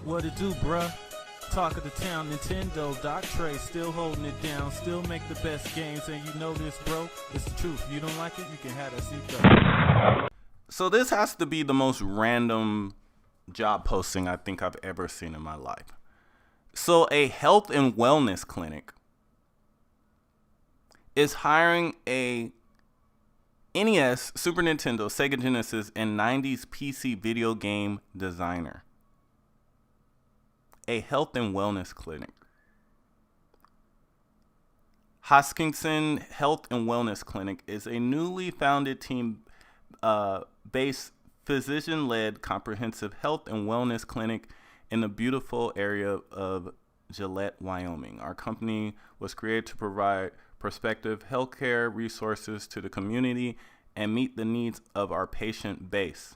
What it do, bruh? Talk of the town, Nintendo, Doc Trey, still holding it down, still make the best games, and you know this, bro. It's the truth. If you don't like it, you can have that seatbelt. So this has to be the most random job posting I think I've ever seen in my life. So a health and wellness clinic is hiring a NES, Super Nintendo, Sega Genesis, and 90s PC video game designer. A health and wellness clinic. Hoskinson Health and Wellness Clinic is a newly founded team-based physician-led comprehensive health and wellness clinic in the beautiful area of Gillette, Wyoming. Our company was created to provide prospective healthcare resources to the community and meet the needs of our patient base.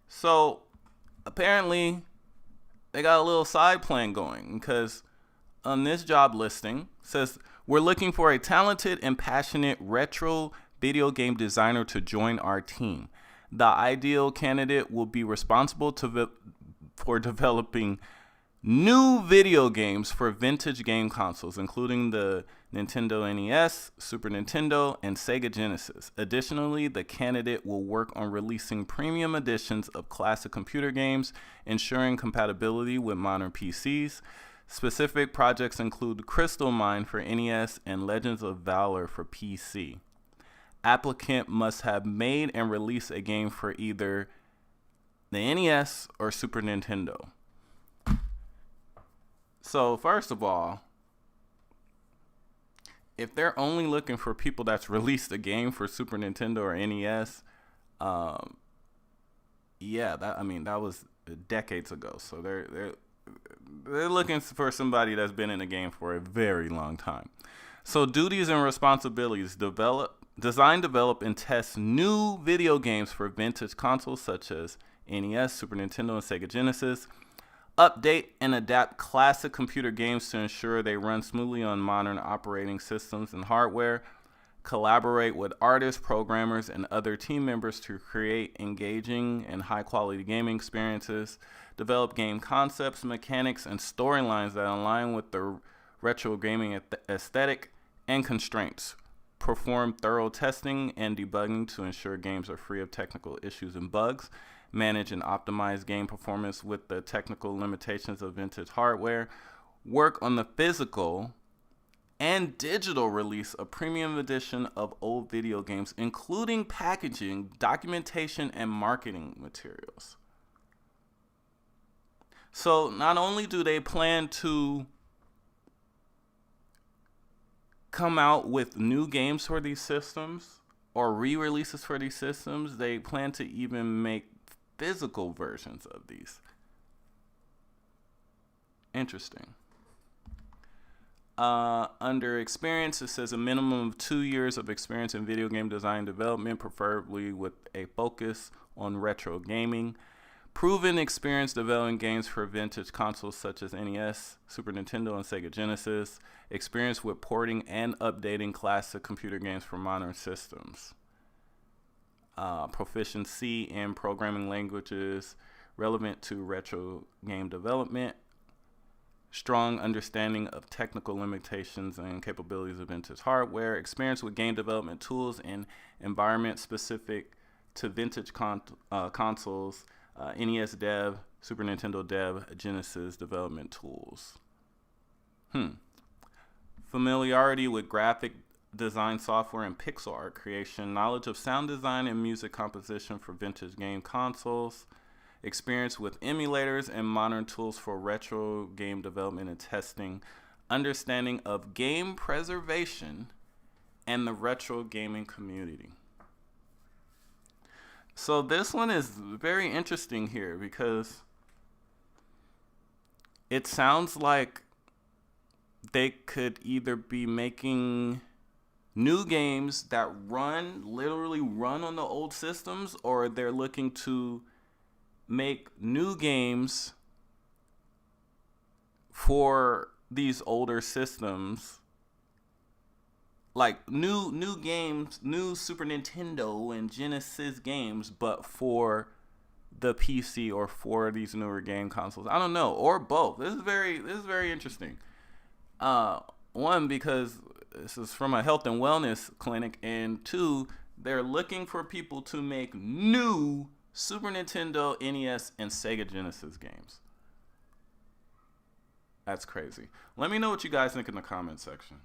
So apparently they got a little side plan going, because on this job listing says we're looking for a talented and passionate retro video game designer to join our team. The ideal candidate will be responsible for developing new video games for vintage game consoles, including the Nintendo NES, Super Nintendo, and Sega Genesis. Additionally, the candidate will work on releasing premium editions of classic computer games, ensuring compatibility with modern PCs. Specific projects include Crystal Mine for NES and Legends of Valor for PC. Applicant must have made and released a game for either the NES or Super Nintendo. So first of all, if they're only looking for people that's released a game for Super Nintendo or NES, that was decades ago. So they're looking for somebody that's been in the game for a very long time. So duties and responsibilities: design, develop, and test new video games for vintage consoles such as NES, Super Nintendo, and Sega Genesis. Update and adapt classic computer games to ensure they run smoothly on modern operating systems and hardware. Collaborate with artists, programmers, and other team members to create engaging and high-quality gaming experiences. Develop game concepts, mechanics, and storylines that align with the retro gaming aesthetic and constraints. Perform thorough testing and debugging to ensure games are free of technical issues and bugs. Manage and optimize game performance with the technical limitations of vintage hardware. Work on the physical and digital release of premium edition of old video games, including packaging, documentation, and marketing materials. So not only do they plan to come out with new games for these systems or re-releases for these systems, they plan to even make physical versions of these. Interesting. Under experience, it says a minimum of 2 years of experience in video game design and development, preferably with a focus on retro gaming. Proven experience developing games for vintage consoles such as NES, Super Nintendo, and Sega Genesis. Experience with porting and updating classic computer games for modern systems. Proficiency in programming languages relevant to retro game development. Strong understanding of technical limitations and capabilities of vintage hardware. Experience with game development tools and environments specific to vintage consoles. NES dev, Super Nintendo dev, Genesis development tools. Familiarity with graphic design software and pixel art creation. Knowledge of sound design and music composition for vintage game consoles. Experience with emulators and modern tools for retro game development and testing. Understanding of game preservation and the retro gaming community. So this one is very interesting here because it sounds like they could either be making new games that literally run on the old systems, or they're looking to make new games for these older systems, like new games, new Super Nintendo and Genesis games, but for the PC or for these newer game consoles. I don't know, or both. This is very interesting. One, because this is from a health and wellness clinic, and two, they're looking for people to make new Super Nintendo, NES, and Sega Genesis games. That's crazy. Let me know what you guys think in the comment section.